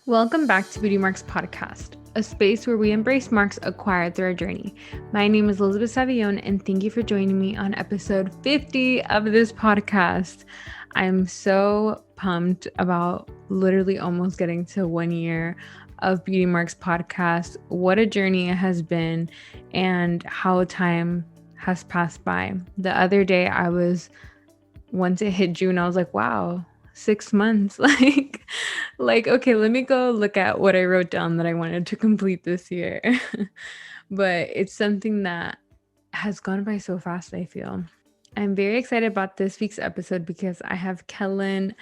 Welcome back to Beauty Marks Podcast, a space where we embrace marks acquired through our journey. My name is Elizabeth Savillon, and thank you for joining me on episode 50 of this podcast. I'm so pumped about literally almost getting to 1 year of Beauty Marks Podcast. What a journey it has been, and how time has passed by. The other day, once it hit June, I was like, wow, 6 months. Okay, let me go look at what I wrote down that I wanted to complete this year. But it's something that has gone by so fast, I feel. I'm very excited about this week's episode because I have Kahlan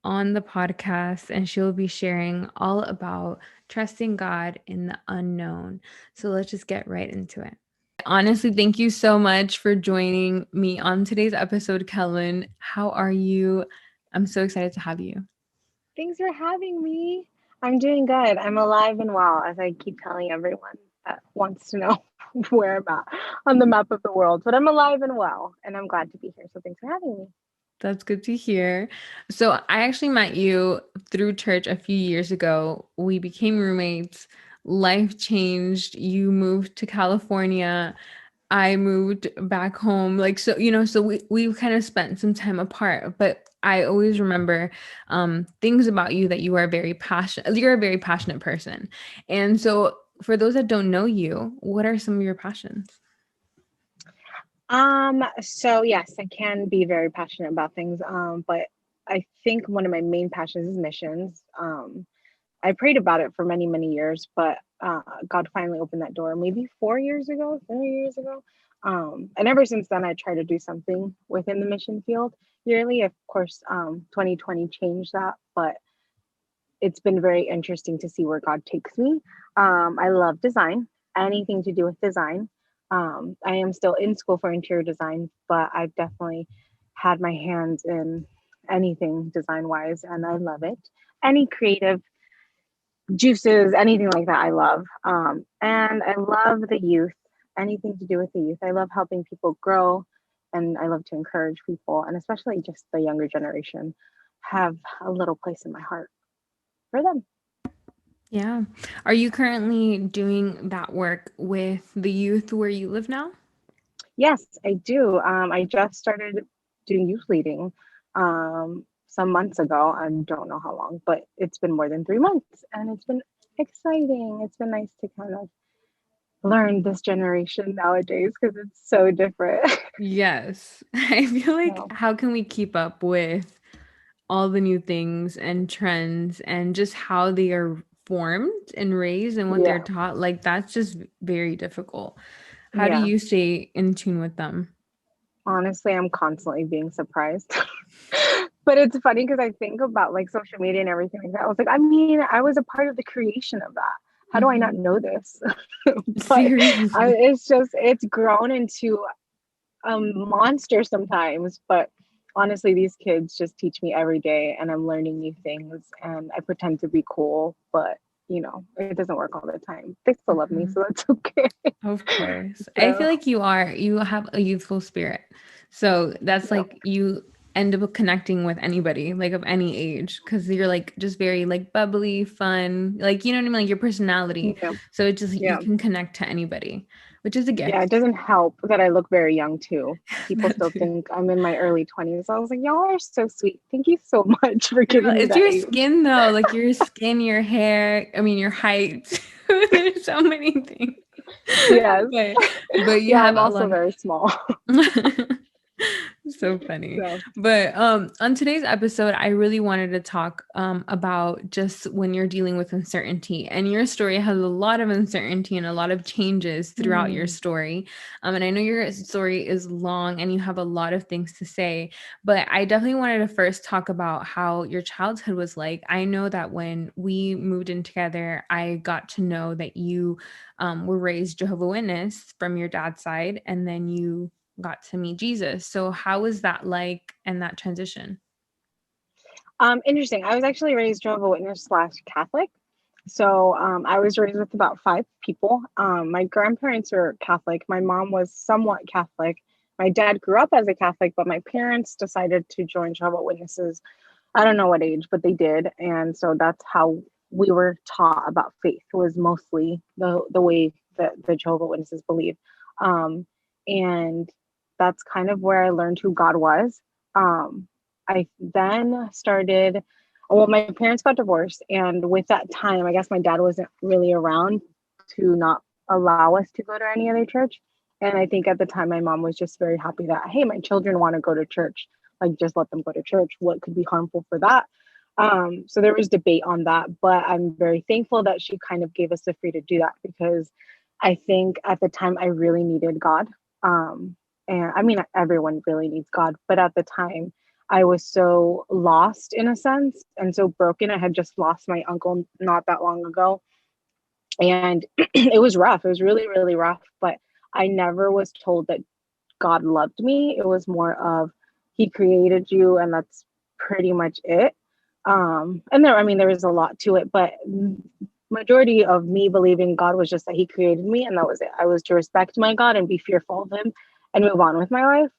on the podcast, and she'll be sharing all about trusting God in the unknown. So let's just get right into it. Honestly, thank you so much for joining me on today's episode, Kahlan. How are you? I'm so excited to have you. Thanks for having me. I'm doing good. I'm alive and well, as I keep telling everyone that wants to know where I'm at on the map of the world. But I'm alive and well, and I'm glad to be here. So thanks for having me. That's good to hear. So I actually met you through church a few years ago. We became roommates. Life changed. You moved to California. I moved back home. So we kind of spent some time apart, but I always remember things about you that you're a very passionate person. And so for those that don't know you, what are some of your passions? So yes, I can be very passionate about things. But I think one of my main passions is missions. I prayed about it for many, many years, but God finally opened that door maybe 4 years ago, 3 years ago. And ever since then, I try to do something within the mission field yearly. Of course, 2020 changed that, but it's been very interesting to see where God takes me. I love design, anything to do with design. I am still in school for interior design, but I've definitely had my hands in anything design wise, and I love it. Any creative juices, anything like that, I love. And I love the youth, anything to do with the youth. I love helping people grow, and I love to encourage people, and especially just the younger generation, have a little place in my heart for them. Yeah. Are you currently doing that work with the youth where you live now? Yes, I do. I just started doing youth leading some months ago. I don't know how long, but it's been more than 3 months, and it's been exciting. It's been nice to kind of learn this generation nowadays because it's so different. Yes. I feel like So, how can we keep up with all the new things and trends and just how they are formed and raised and what they're yeah, taught? Like that's just very difficult. How do yeah. you stay in tune with them? Honestly, I'm constantly being surprised. But it's funny because I think about like social media and everything like that. I was like, I mean, I was a part of the creation of that. How do I not Mhm. know this? But Seriously. it's grown into a monster sometimes. But honestly, these kids just teach me every day, and I'm learning new things. And I pretend to be cool, but it doesn't work all the time. They still love me, Mhm. so that's okay. Of course. I feel So, like you have a youthful spirit. So that's yeah, like you end up connecting with anybody, like of any age, because you're like just very like bubbly, fun, like you know what I mean, like your personality. yeah, So it just you yeah. can connect to anybody, which is a Yeah, it gift. doesn't help that I look very young too. People That still too. think I'm in my early 20s. I was like, y'all are so sweet. Thank you so much for Girl, giving me it's that your age. skin though, like your skin, your hair, I mean your height. There's so many things. Yes. But but you Yeah, have I'm a also lot. very small. So funny. So, But on today's episode, I really wanted to talk about just when you're dealing with uncertainty. And your story has a lot of uncertainty and a lot of changes throughout your mm, story. And I know your story is long and you have a lot of things to say, but I definitely wanted to first talk about how your childhood was like. I know that when we moved in together, I got to know that you were raised Jehovah Witness from your dad's side, and then you got to meet Jesus. So how was that like and that transition? interesting. I was actually raised Jehovah Witness slash Catholic. So I was raised with about five people. My grandparents were Catholic. My mom was somewhat Catholic. My dad grew up as a Catholic, but my parents decided to join Jehovah Witnesses. I don't know what age, but they did. And so that's how we were taught about faith was mostly the way that the Jehovah Witnesses believe. And that's kind of where I learned who God was. I then started, well, my parents got divorced, and with that time, I guess my dad wasn't really around to not allow us to go to any other church. And I think at the time, my mom was just very happy that, hey, my children want to go to church. Like, just let them go to church. What could be harmful for that? So there was debate on that, but I'm very thankful that she kind of gave us the free to do that, because I think at the time I really needed God. And I mean, everyone really needs God, but at the time I was so lost in a sense and so broken. I had just lost my uncle not that long ago. And it was rough. It was really, really rough. But I never was told that God loved me. It was more of He created you, and that's pretty much it. And there, I mean, there was a lot to it, but majority of me believing God was just that He created me, and that was it. I was to respect my God and be fearful of Him and move on with my life.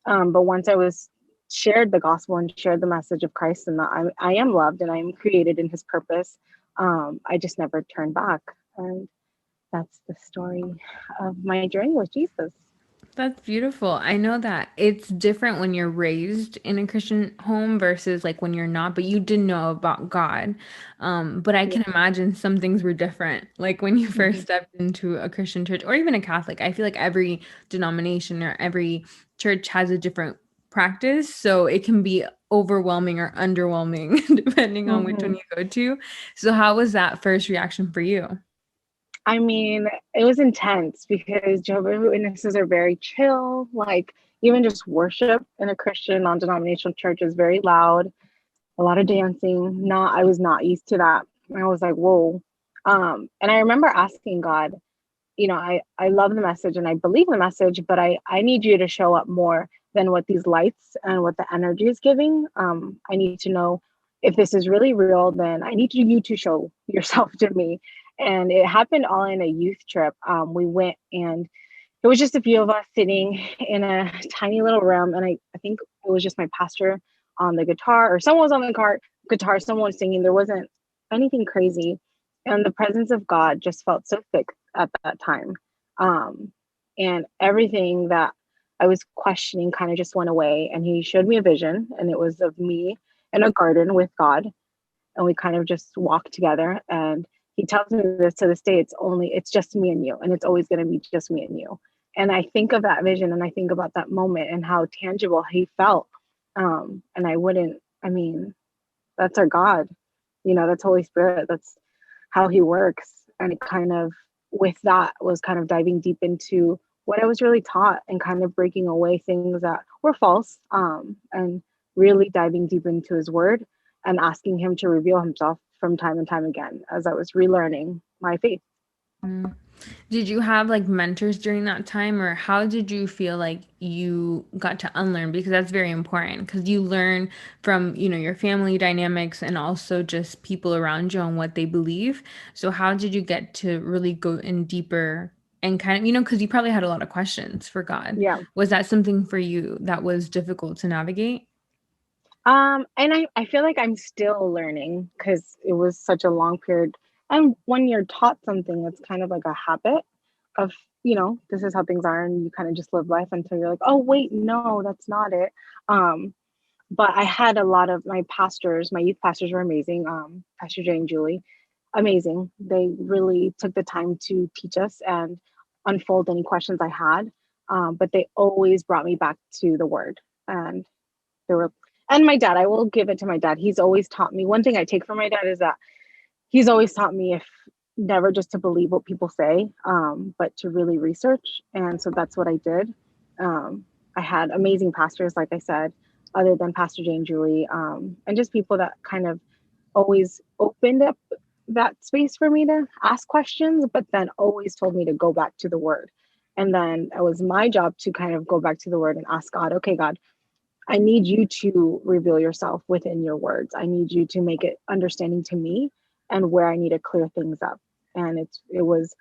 But once I was shared the gospel and shared the message of Christ, and that I am loved and I am created in His purpose, I just never turned back. And that's the story of my journey with Jesus. That's beautiful. I know that it's different when you're raised in a Christian home versus like when you're not, but you did know about God. But I Yeah. can imagine some things were different. Like when you first Mhm. stepped into a Christian church or even a Catholic, I feel like every denomination or every church has a different practice. So it can be overwhelming or underwhelming depending on which one Mhm. you go to. So how was that first reaction for you? I mean, it was intense because Jehovah's Witnesses are very chill. Like, even just worship in a Christian non-denominational church is very loud, a lot of dancing. Not, I was not used to that. I was like, whoa. And I remember asking God, I love the message and I believe the message, but I need you to show up more than what these lights and what the energy is giving. I need to know if this is really real, then I need you to show yourself to me. And it happened all in a youth trip. We went, and it was just a few of us sitting in a tiny little room. And I think it was just my pastor on the guitar, or someone was on the guitar, someone was singing. There wasn't anything crazy. And the presence of God just felt so thick at that time. Um, and everything that I was questioning kind of just went away. And he showed me a vision, and it was of me in a garden with God. And we kind of just walked together. And he tells me this to this day, it's just me and you. And it's always going to be just me and you. And I think of that vision, and I think about that moment and how tangible he felt. And I mean, that's our God, that's Holy Spirit. That's how he works. And it kind of, with that, was kind of diving deep into what I was really taught and kind of breaking away things that were false, and really diving deep into his word and asking him to reveal himself from time and time again as I was relearning my faith. Mm. Did you have like mentors during that time, or how did you feel like you got to unlearn? Because that's very important because you learn from, your family dynamics and also just people around you and what they believe. So how did you get to really go in deeper and kind of, because you probably had a lot of questions for God. Yeah. Was that something for you that was difficult to navigate? And I feel like I'm still learning because it was such a long period. And when you're taught something, it's kind of like a habit of, this is how things are, and you kind of just live life until you're like, oh wait, no, that's not it. Um, but I had a lot of my pastors, my youth pastors were amazing. Pastor Jay and Julie, amazing. They really took the time to teach us and unfold any questions I had. But they always brought me back to the word. And there were, and my dad, I will give it to my dad. He's always taught me, one thing I take from my dad is that he's always taught me, if never just to believe what people say, but to really research. And so that's what I did. I had amazing pastors, like I said, other than Pastor Jane Julie, and just people that kind of always opened up that space for me to ask questions, but then always told me to go back to the word. And then it was my job to kind of go back to the word and ask God, okay, God, I need you to reveal yourself within your words. I need you to make it understanding to me and where I need to clear things up. And it was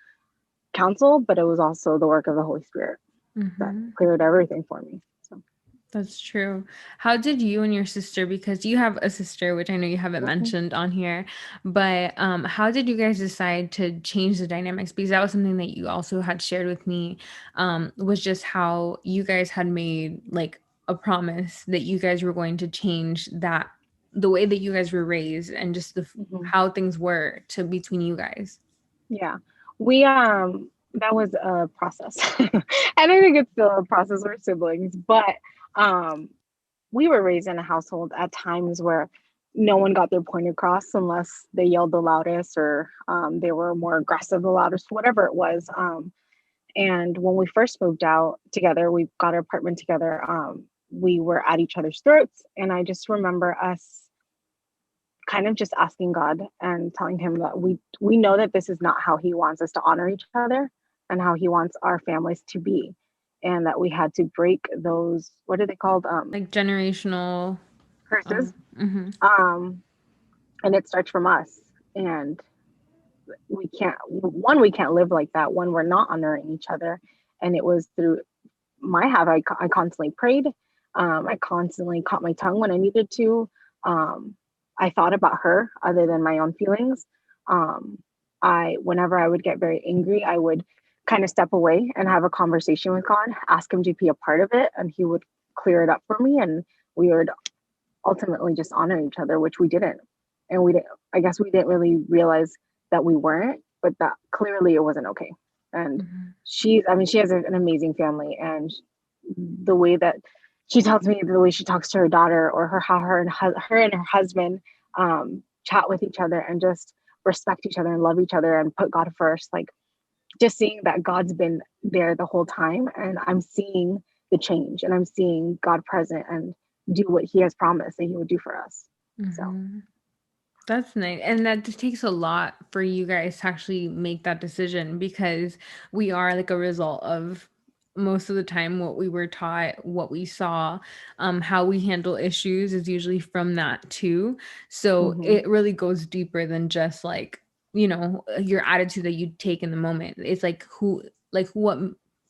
counsel, but it was also the work of the Holy Spirit that Hmm. cleared everything for me. So That's true. How did you and your sister, because you have a sister, which I know you haven't Mhm. mentioned on here, but how did you guys decide to change the dynamics? Because that was something that you also had shared with me, was just how you guys had made like a promise that you guys were going to change that, the way that you guys were raised and just Mhm. how things were to between you guys. Yeah. We that was a process. And I think it's still a process with siblings, but um we were raised in a household at times where no one got their point across unless they yelled the loudest or they were more aggressive the loudest, whatever it was. And when we first moved out together, we got our apartment together. We were at each other's throats, and I just remember us kind of just asking God and telling him that we know that this is not how he wants us to honor each other and how he wants our families to be, and that we had to break those, what are they called, Like generational. curses. Mm-hmm. um and it starts from us, and we can't live like that when we're not honoring each other. And it was through I constantly prayed. I constantly caught my tongue when I needed to. Um, I thought about her other than my own feelings. Um, whenever I would get very angry, I would kind of step away and have a conversation with God, ask him to be a part of it, and he would clear it up for me. And we would ultimately just honor each other, which we didn't. And we didn't, I guess we didn't really realize that we weren't, but that clearly it wasn't okay. And Mm-hmm. I mean, she has an amazing family, and the way that she tells me, the way she talks to her daughter, or how her and her husband chat with each other and just respect each other and love each other and put God first. Like, just seeing that God's been there the whole time, and I'm seeing the change, and I'm seeing God present and do what he has promised that he would do for us. So, Mm-hmm. That's nice. And that just takes a lot for you guys to actually make that decision because we are like a result of most of the time what we were taught, what we saw, how we handle issues is usually from that too. So mm-hmm. it really goes deeper than just like, your attitude that you take in the moment. It's like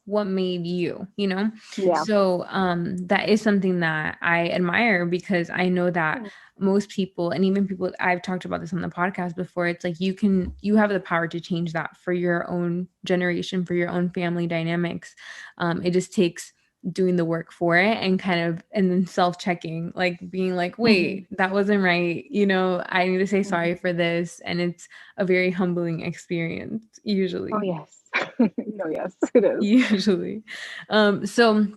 what made you. Yeah. So that is something that I admire because I know that most people and even people I've talked about this on the podcast before, it's like you have the power to change that for your own generation, for your own family dynamics. It just takes doing the work for it and kind of and then self-checking, like being like, Mm-hmm. wait, that wasn't right, I need to say sorry Mm-hmm. for this. And it's a very humbling experience Oh usually. yes. No, yes, it is. Usually. So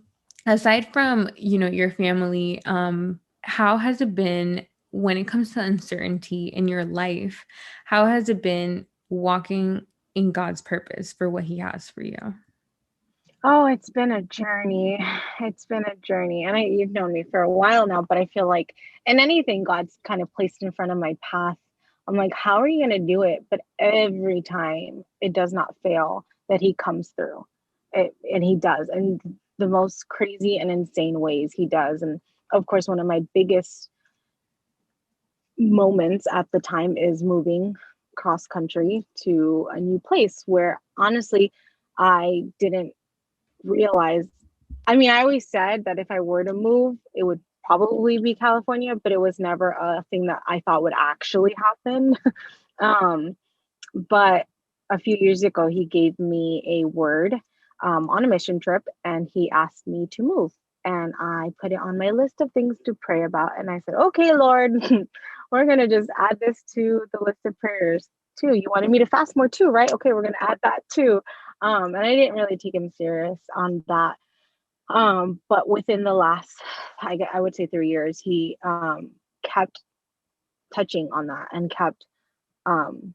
aside from, your family, how has it been when it comes to uncertainty in your life? How has it been walking in God's purpose for what he has for you? Oh, it's been a journey. It's been a journey. And you've known me for a while now, but I feel like in anything God's kind of placed in front of my path, I'm like, how are you going to do it? But every time it does not fail that he comes through. And he does. And the most crazy and insane ways he does. And of course, one of my biggest moments at the time is moving cross country to a new place where honestly, I didn't realize. I mean, I always said that if I were to move, it would probably be California, but it was never a thing that I thought would actually happen. um, but a few years ago, he gave me a word on a mission trip, and he asked me to move. And I put it on my list of things to pray about. And I said, okay, Lord, we're going to just add this to the list of prayers too. You wanted me to fast more too, right? Okay, we're going to add that too. And I didn't really take him serious on that. But within the last, I would say 3 years, he kept touching on that and kept um,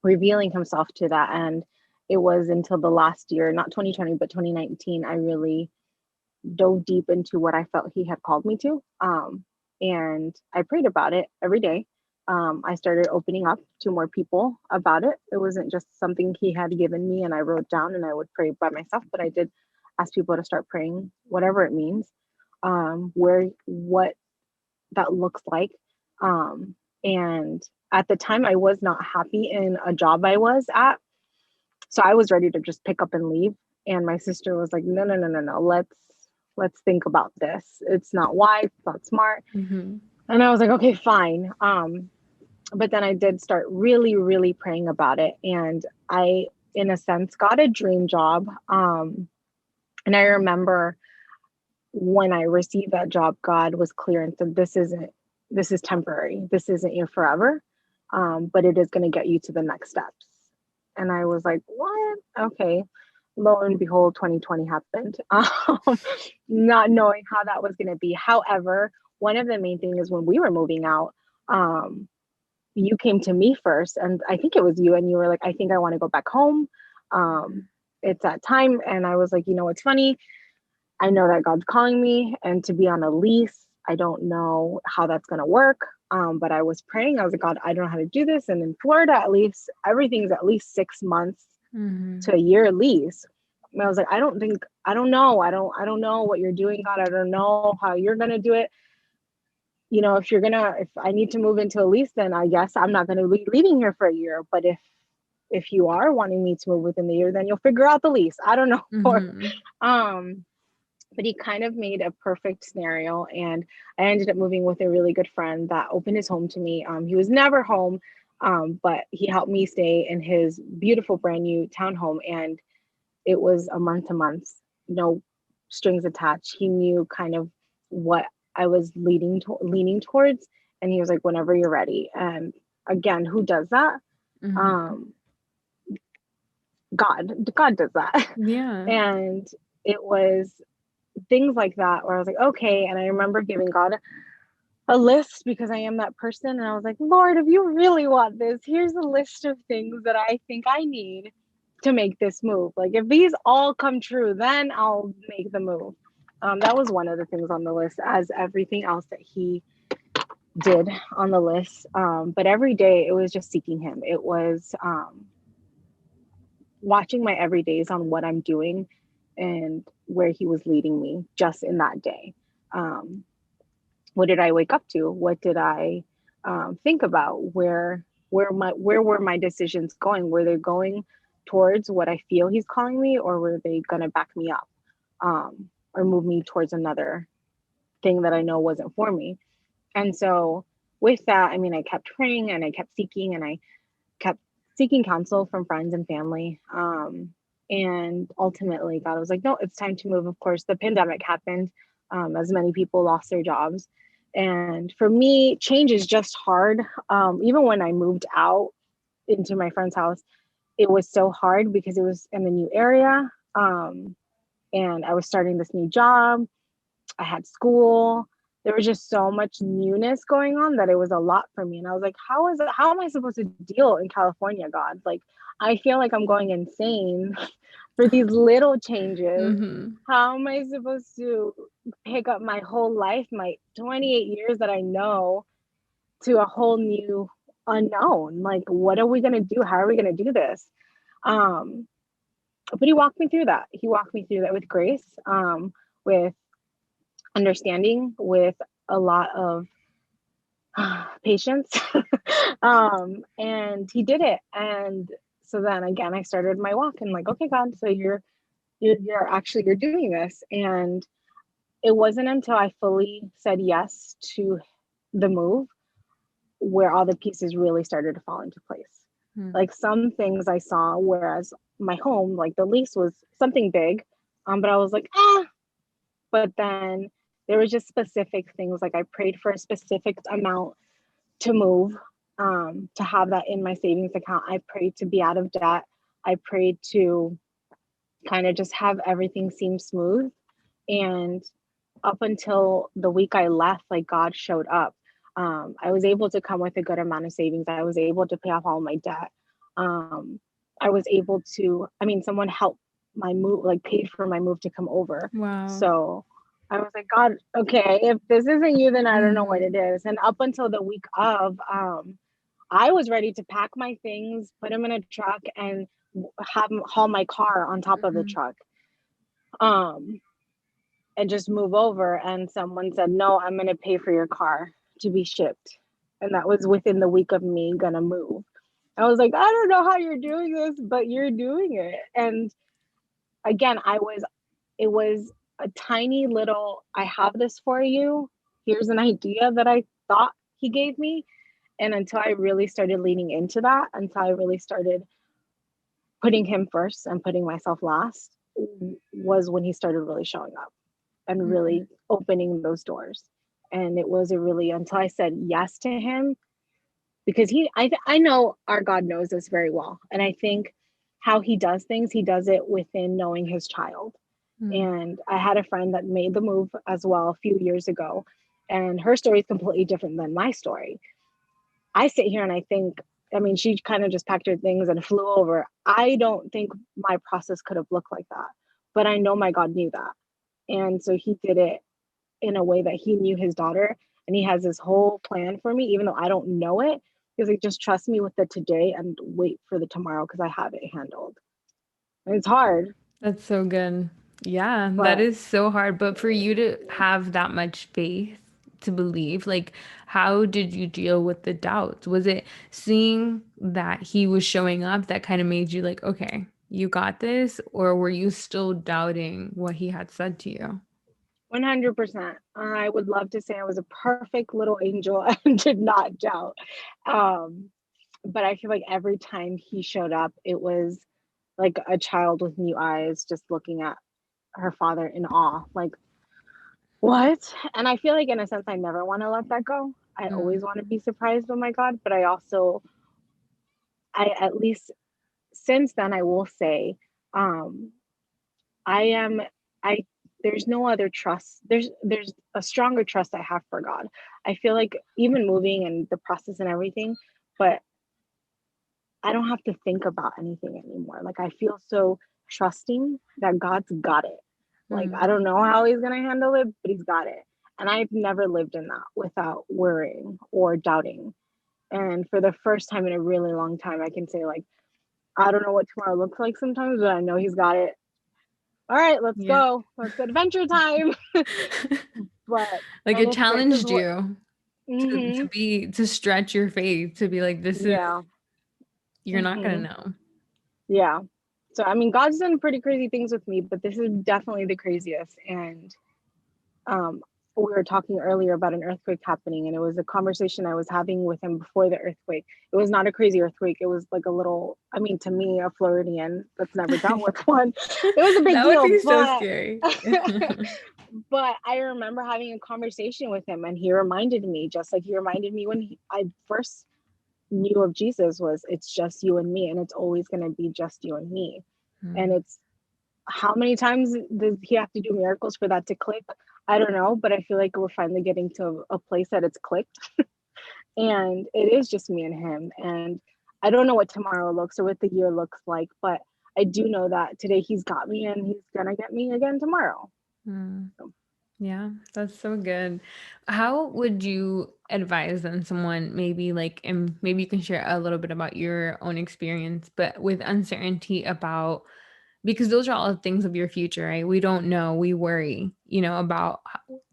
revealing himself to that. And it was until the last year, not 2020, but 2019, I really dove deep into what I felt he had called me to. And I prayed about it every day. I started opening up to more people about it. It wasn't just something he had given me and I wrote down and I would pray by myself, but I did ask people to start praying, whatever it means, what that looks like. And at the time, I was not happy in a job I was at. So I was ready to just pick up and leave. And my sister was like, no, no, no, no, no. let's think about this. It's not wise, it's not smart. Mm-hmm. And I was like, okay, fine. But then I did start really, really praying about it. And I, in a sense, got a dream job. And I remember when I received that job, God was clear and said, this is temporary. This isn't your forever. But it is going to get you to the next steps. And I was like, what? Okay. Lo and behold, 2020 happened. Not knowing how that was going to be. However, one of the main things is when we were moving out, um, you came to me first, and I think it was you, and you were like, I think I want to go back home. It's that time. And I was like, you know, what's funny? I know that God's calling me and to be on a lease. I don't know how that's going to work. But I was praying. I was like, God, I don't know how to do this. And in Florida, at least everything's at least 6 months Mm-hmm. to a year lease. And I was like, I don't know. I don't know what you're doing, God. I don't know how you're going to do it. You know, if I need to move into a lease, then I guess I'm not going to be leaving here for a year. But if you are wanting me to move within the year, then you'll figure out the lease. I don't know. Mm-hmm. um, but he kind of made a perfect scenario, and I ended up moving with a really good friend that opened his home to me. He was never home, but he helped me stay in his beautiful brand new townhome, and it was a month to month, no strings attached. He knew kind of what I was leaning towards, and he was like, "Whenever you're ready." And again, who does that? Mm-hmm. Um, God does that, Yeah. and it was things like that where I was like, okay. And I remember giving God a list because I am that person. And I was like, Lord, if you really want this, here's a list of things that I think I need to make this move. Like, if these all come true, then I'll make the move. That was one of the things on the list, as everything else that he did on the list. But every day it was just seeking him. It was watching my everydays on what I'm doing and where he was leading me just in that day. Um, what did I wake up to? What did I think about? Where were my decisions going? Were they going towards what I feel he's calling me, or were they gonna back me up, or move me towards another thing that I know wasn't for me? And so with that, I mean, I kept praying and I kept seeking and I kept seeking counsel from friends and family. And ultimately, God was like, no, it's time to move. Of course, the pandemic happened, as many people lost their jobs. And for me, change is just hard. Even when I moved out into my friend's house, it was so hard because it was in a new area. And I was starting this new job. I had school. There was just so much newness going on that it was a lot for me. And I was like, how am I supposed to deal in California, God? Like, I feel like I'm going insane for these little changes. Mm-hmm. How am I supposed to pick up my whole life, my 28 years that I know, to a whole new unknown? Like, what are we going to do? How are we going to do this? Um, but he walked me through that. He walked me through that with grace, with understanding, with a lot of patience. And he did it. And so then again, I started my walk and like, okay, God, so you're doing this. And it wasn't until I fully said yes to the move where all the pieces really started to fall into place. Mm-hmm. Like, some things I saw, whereas my home, like the lease was something big, but I was like, ah. But then there was just specific things. Like, I prayed for a specific amount to move, to have that in my savings account. I prayed to be out of debt. I prayed to kind of just have everything seem smooth. And up until the week I left, like, God showed up. I was able to come with a good amount of savings. I was able to pay off all my debt. Um, I was able to, I mean, someone helped my move, like paid for my move to come over. Wow. So I was like, God, okay, if this isn't you, then I don't know what Mm-hmm. it is. And up until the week of, I was ready to pack my things, put them in a truck, and have them haul my car on top of the Mm-hmm. truck. Um, and just move over. And someone said, no, I'm going to pay for your car to be shipped. And that was within the week of me going to move. I was like, I don't know how you're doing this, but you're doing it. And again, it was a tiny little, I have this for you. Here's an idea that I thought he gave me. And until I really started leaning into that, until I really started putting him first and putting myself last, was when he started really showing up and really opening those doors. And it was a really, until I said yes to him, because I know our God knows us very well. And I think how he does things, he does it within knowing his child. Mm. And I had a friend that made the move as well a few years ago, and her story is completely different than my story. I sit here and I think, I mean, she kind of just packed her things and flew over. I don't think my process could have looked like that, but I know my God knew that. And so he did it in a way that he knew his daughter, and he has this whole plan for me, even though I don't know it. He's like, just trust me with the today and wait for the tomorrow because I have it handled. And it's hard, That's so good. Yeah, that but is so hard. But for you to have that much faith to believe, like, how did you deal with the doubts? Was it seeing that he was showing up that kind of made you like, okay, you got this? Or were you still doubting what he had said to you? 100%. I would love to say I was a perfect little angel and did not doubt. Um, but I feel like every time he showed up, it was like a child with new eyes, just looking at her father in awe. Like, what? And I feel like, in a sense, I never want to let that go. I Mm. always want to be surprised by my God, but I at least since then, I will say, um, I am, I, there's no other trust. There's a stronger trust I have for God. I feel like even moving and the process and everything, but I don't have to think about anything anymore. Like, I feel so trusting that God's got it. Like, I Mm. don't know how he's going to handle it, but he's got it. And I've never lived in that without worrying or doubting. And for the first time in a really long time, I can say, like, I don't know what tomorrow looks like sometimes, but I know he's got it. All right, let's Yeah. go. Let's go adventure time. But, Like and it if this is challenged what, you to mm-hmm, be to stretch your faith to be like, this is yeah, you're not gonna mm-hmm, know. yeah. So, I mean, God's done pretty crazy things with me, but this is definitely the craziest. And um, we were talking earlier about an earthquake happening, and it was a conversation I was having with him before the earthquake. It was not a crazy earthquake. It was like a little, I mean, to me, a Floridian that's never dealt with one, it was a big That would deal. be so scary. But I remember having a conversation with him, and he reminded me, just like he reminded me when I first knew of Jesus, was it's just you and me, and it's always going to be just you and me. And Mm. it's, how many times does he have to do miracles for that to click? I don't know, but I feel like we're finally getting to a place that it's clicked. And it is just me and him. And I don't know what tomorrow looks or what the year looks like, but I do know that today he's got me and he's gonna get me again tomorrow. Mm. So, Yeah, that's so good. How would you advise then someone maybe like, and maybe you can share a little bit about your own experience, but with uncertainty about, because those are all things of your future, right? We don't know. We worry, about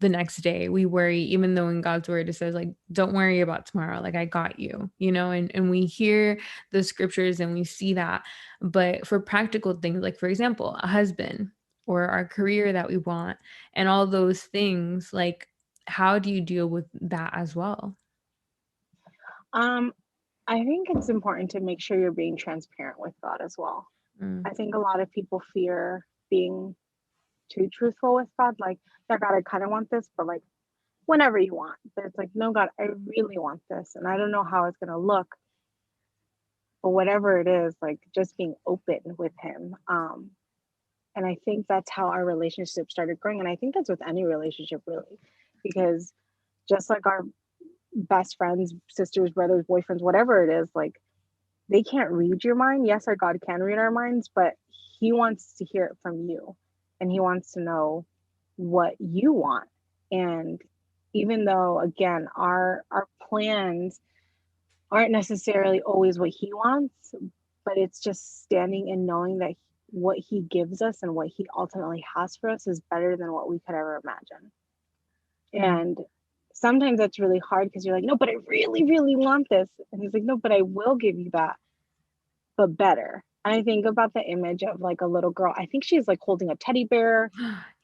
the next day. We worry, even though in God's word it says, like, don't worry about tomorrow. Like, I got you, and we hear the scriptures and we see that. But for practical things, like, for example, a husband or our career that we want and all those things, like, how do you deal with that as well? um, I think it's important to make sure you're being transparent with God as well. Mm. I think a lot of people fear being too truthful with God. Like, yeah, God, I kind of want this, but like, whenever you want. But it's like, no, God, I really want this. And I don't know how it's going to look, but whatever it is, like, just being open with Him. And I think that's how our relationship started growing. And I think that's with any relationship, really, because just like our best friends, sisters, brothers, boyfriends, whatever it is, like, they can't read your mind. Yes, our God can read our minds, but He wants to hear it from you. And He wants to know what you want. And even though, again, our plans aren't necessarily always what He wants, but it's just standing and knowing that what He gives us and what He ultimately has for us is better than what we could ever imagine. Mm. And sometimes that's really hard because you're like, no, but I really, really want this. And He's like, no, but I will give you that, but better. I think about the image of like a little girl. I think she's like holding a teddy bear,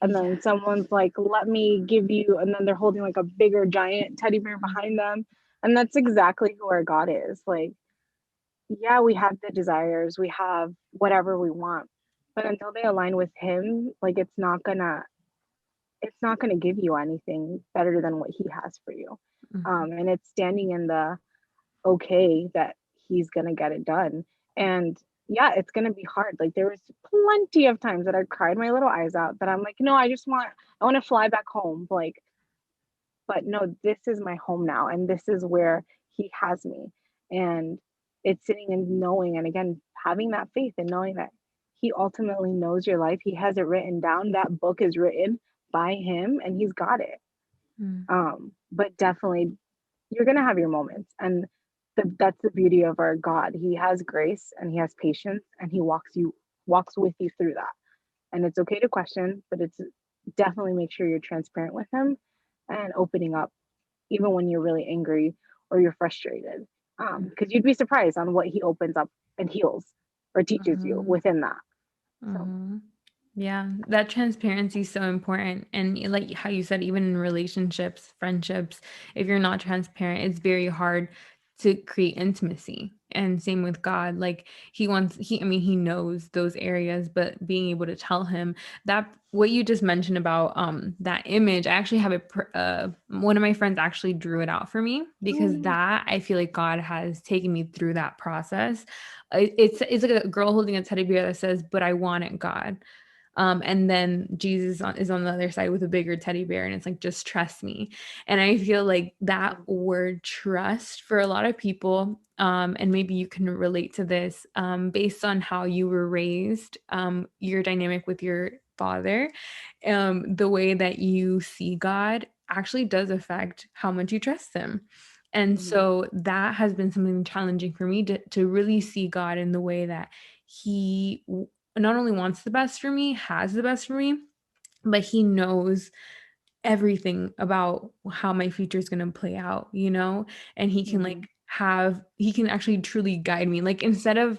and Yeah. then someone's like, let me give you, and then they're holding like a bigger giant teddy bear behind them. And that's exactly who our God is. Like, yeah, we have the desires, we have whatever we want, but until they align with him, like it's not gonna give you anything better than what he has for you. Mm-hmm. And it's standing in the okay that he's gonna get it done. And yeah, it's gonna be hard. Like there was plenty of times that I cried my little eyes out that I'm like, no, I want to fly back home. Like, but no, this is my home now, and this is where he has me. And it's sitting and knowing, and again, having that faith and knowing that he ultimately knows your life. He has it written down. That book is written by him, and he's got it. But definitely you're going to have your moments, and that's the beauty of our God. He has grace and he has patience, and he walks with you through that. And it's okay to question, but it's definitely make sure you're transparent with him and opening up even when you're really angry or you're frustrated, because you'd be surprised on what he opens up and heals or teaches you Mm-hmm. within that. So Mm-hmm. Yeah, that transparency is so important. And like how you said, even in relationships, friendships, if you're not transparent, it's very hard to create intimacy. And same with God. Like I mean, he knows those areas, but being able to tell him that what you just mentioned about that image, I actually have one of my friends actually drew it out for me because mm, that I feel like God has taken me through that process. It's like a girl holding a teddy bear that says, "But I want it, God." And then is on the other side with a bigger teddy bear, and it's like, just trust me. And I feel like that word trust for a lot of people, and maybe you can relate to this based on how you were raised, your dynamic with your father, the way that you see God actually does affect how much you trust him. And mhm, so that has been something challenging for me to really see God in the way that he not only wants the best for me, has the best for me, but he knows everything about how my future is going to play out, you know? And he can mhm, like he can actually truly guide me. Like instead of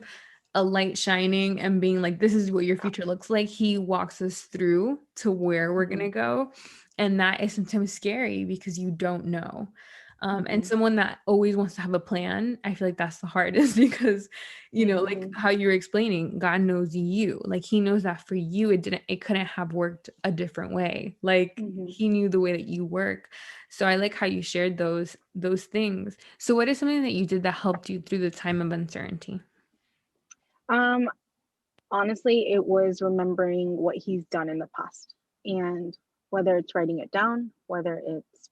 a light shining and being like, this is what your future looks like, he walks us through to where we're going mhm, to go. And that is sometimes scary because you don't know. And mhm, someone that always wants to have a plan, I feel like that's the hardest because, like mhm, how you were explaining, God knows you. Like he knows that for you, it couldn't have worked a different way. Like mhm. he knew the way that you work. So I like how you shared those things. So what is something that you did that helped you through the time of uncertainty? Um, Honestly, it was remembering what he's done in the past, and whether it's writing it down, whether it's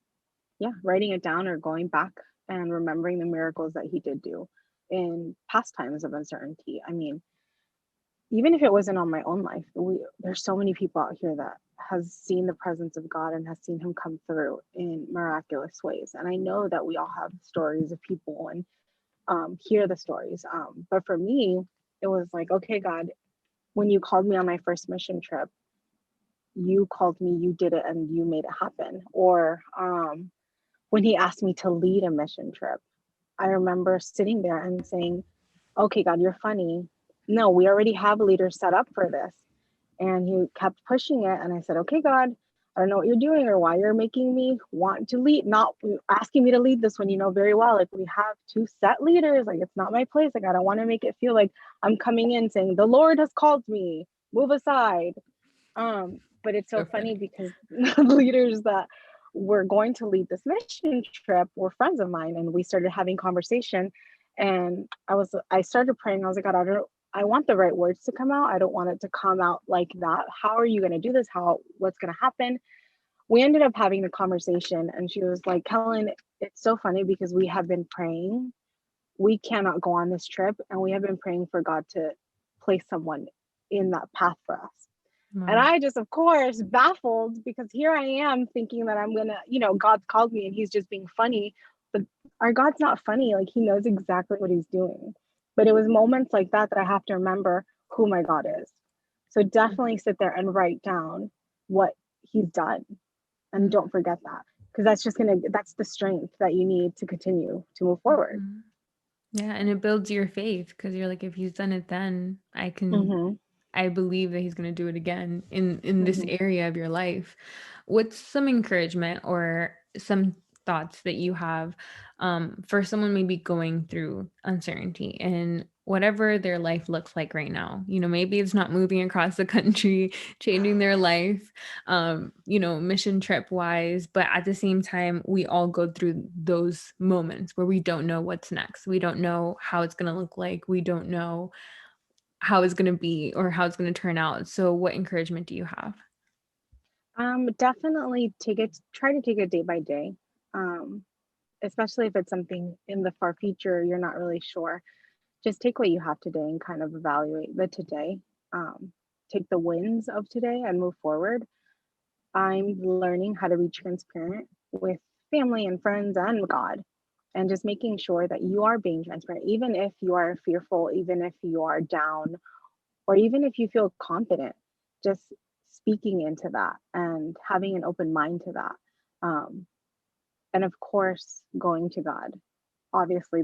yeah, writing it down or going back and remembering the miracles that he did do in past times of uncertainty. I mean, even if it wasn't on my own life, there's so many people out here that has seen the presence of God and has seen him come through in miraculous ways. And I know that we all have stories of people and hear the stories. But for me, it was like, okay, God, when you called me on my first mission trip, you called me, you did it, and you made it happen. Or when he asked me to lead a mission trip, I remember sitting there and saying, okay, God, you're funny. No, we already have leaders set up for this. And he kept pushing it. And I said, okay, God, I don't know what you're doing or why you're making me want to lead, not asking me to lead this when you know very well, like we have two set leaders. Like it's not my place. Like I don't want to make it feel like I'm coming in saying, the Lord has called me, move aside. But it's so So funny funny. because the leaders that were going to lead this mission trip were friends of mine, and we started having conversation. And I started praying. I was like, God, I want the right words to come out. I don't want it to come out like that. How are you going to do this? What's going to happen? We ended up having the conversation, and she was like, Kellen, it's so funny because we have been praying. We cannot go on this trip, and we have been praying for God to place someone in that path for us. And Wow. I just, of course, baffled because here I am thinking that I'm gonna, God's called me and he's just being funny. But our God's not funny. Like he knows exactly what he's doing. But it was moments like that that I have to remember who my God is. So definitely sit there and write down what he's done. And don't forget that. Because that's the strength that you need to continue to move forward. Mhm. Yeah, and it builds your faith because you're like, if he's done it then, Mm-hmm. I believe that he's going to do it again in this Mm-hmm. area of your life. What's some encouragement or some thoughts that you have for someone maybe going through uncertainty and whatever their life looks like right now? You know, maybe it's not moving across the country, changing their life, mission trip wise, but at the same time, we all go through those moments where we don't know what's next. We don't know how it's going to look like. We don't know how it's going to be or how it's going to turn out. So what encouragement do you have? Definitely try to take it day by day. Um, Especially if it's something in the far future you're not really sure. Just take what you have today and kind of evaluate the today. Um, Take the wins of today and move forward. I'm learning how to be transparent with family and friends and God, and just making sure that you are being transparent, even if you are fearful, even if you are down, or even if you feel confident, just speaking into that and having an open mind to that. Um, and of course, going to God. Obviously,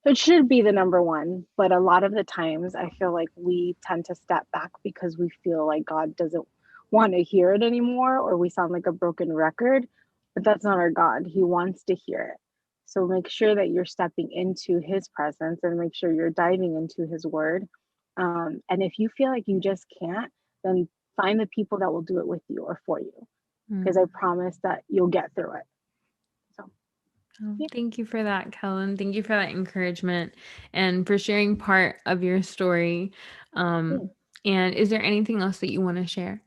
it should be the number one, but a lot of the times I feel like we tend to step back because we feel like God doesn't want to hear it anymore, or we sound like a broken record. But that's not our God. He wants to hear it. So make sure that you're stepping into his presence and make sure you're diving into his word. And if you feel like you just can't, then find the people that will do it with you or for you, because I Mm. promise that you'll get through it. So, Oh, yeah. thank you for that, Kellen. Thank you for that encouragement and for sharing part of your story. Hmm. And is there anything else that you want to share?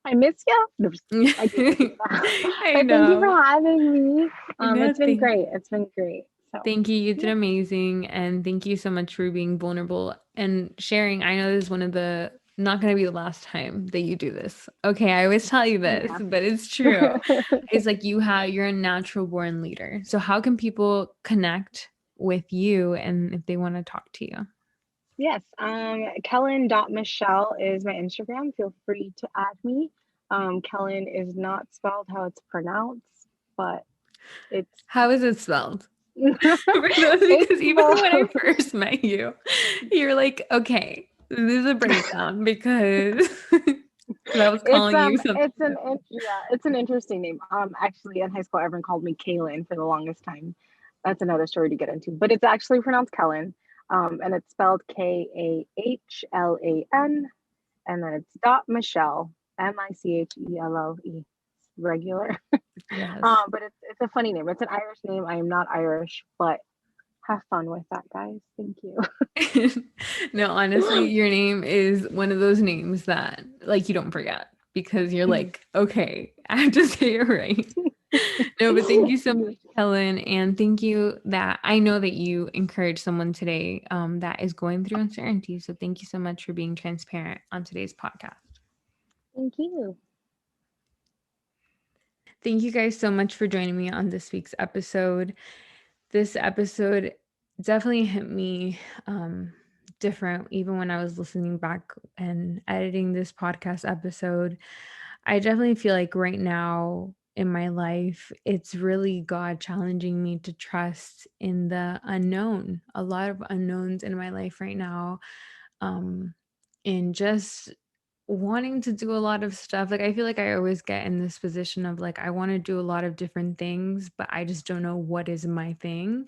I miss you. No, I do miss you. I But thank you for know. having me. I know. It's been great. It's been great. So, Thank you. You did yeah. amazing. And thank you so much for being vulnerable and sharing. I know this is one of the not going to be the last time that you do this. Okay. I always tell you this, Yeah. but it's true. It's like you're a natural born leader. So how can people connect with you and if they want to talk to you? Yes. Kellen.Michelle is my Instagram. Feel free to add me. Kellen is not spelled how it's pronounced, but it's How is it spelled? For those, it's because even when I spelled. first met you, you're like, okay, this is a breakdown because I was calling you something. It's an interesting name. Actually in high school everyone called me Kaylin for the longest time. That's another story to get into, but it's actually pronounced Kellen. And it's spelled Kahlan, and then it's dot Michelle, Michelle, regular. Yes. But it's a funny name. It's an Irish name. I am not Irish, but have fun with that, guys. Thank you. No, honestly, your name is one of those names that like you don't forget because you're like, okay, I have to say it right. No, but thank you so much, Helen, and thank you that I know that you encourage someone today that is going through uncertainty. So thank you so much for being transparent on today's podcast. Thank you. Thank you guys so much for joining me on this week's episode. This episode definitely hit me different, even when I was listening back and editing this podcast episode. I definitely feel like right now in my life, it's really God challenging me to trust in the unknown. A lot of unknowns in my life right now. Um, and just wanting to do a lot of stuff. Like I feel like I always get in this position of like I want to do a lot of different things, but I just don't know what is my thing.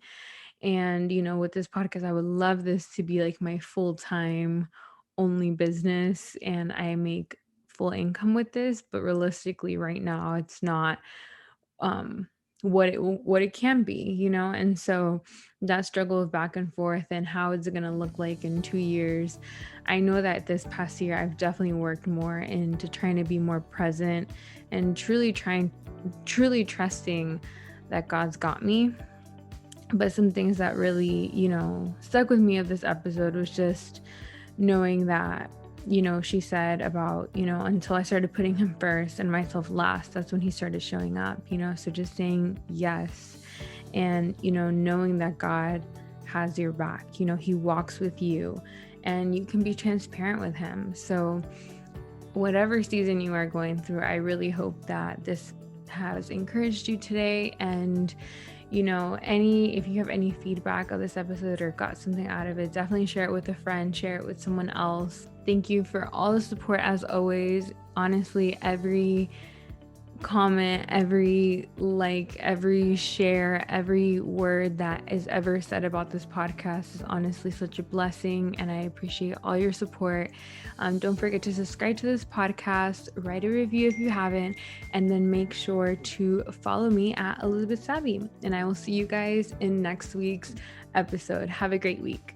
And with this podcast, I would love this to be like my full-time only business and I make full income with this, but realistically right now it's not um what it can be, and so that struggle of back and forth and how is it going to look like in 2 years. I know that this past year I've definitely worked more into trying to be more present and truly trusting that God's got me. But some things that really stuck with me of this episode was just knowing that she said about until I started putting him first and myself last, that's when he started showing up. So just saying yes, and knowing that God has your back. He walks with you and you can be transparent with him. So whatever season you are going through, I really hope that this has encouraged you today, and if you have any feedback of this episode or got something out of it, definitely share it with a friend, share it with someone else. Thank you for all the support as always. Honestly, every comment, every like, every share, every word that is ever said about this podcast is honestly such a blessing, and I appreciate all your support. Don't forget to subscribe to this podcast, write a review if you haven't, and then make sure to follow me at Elizabeth Savvy. And I will see you guys in next week's episode. Have a great week.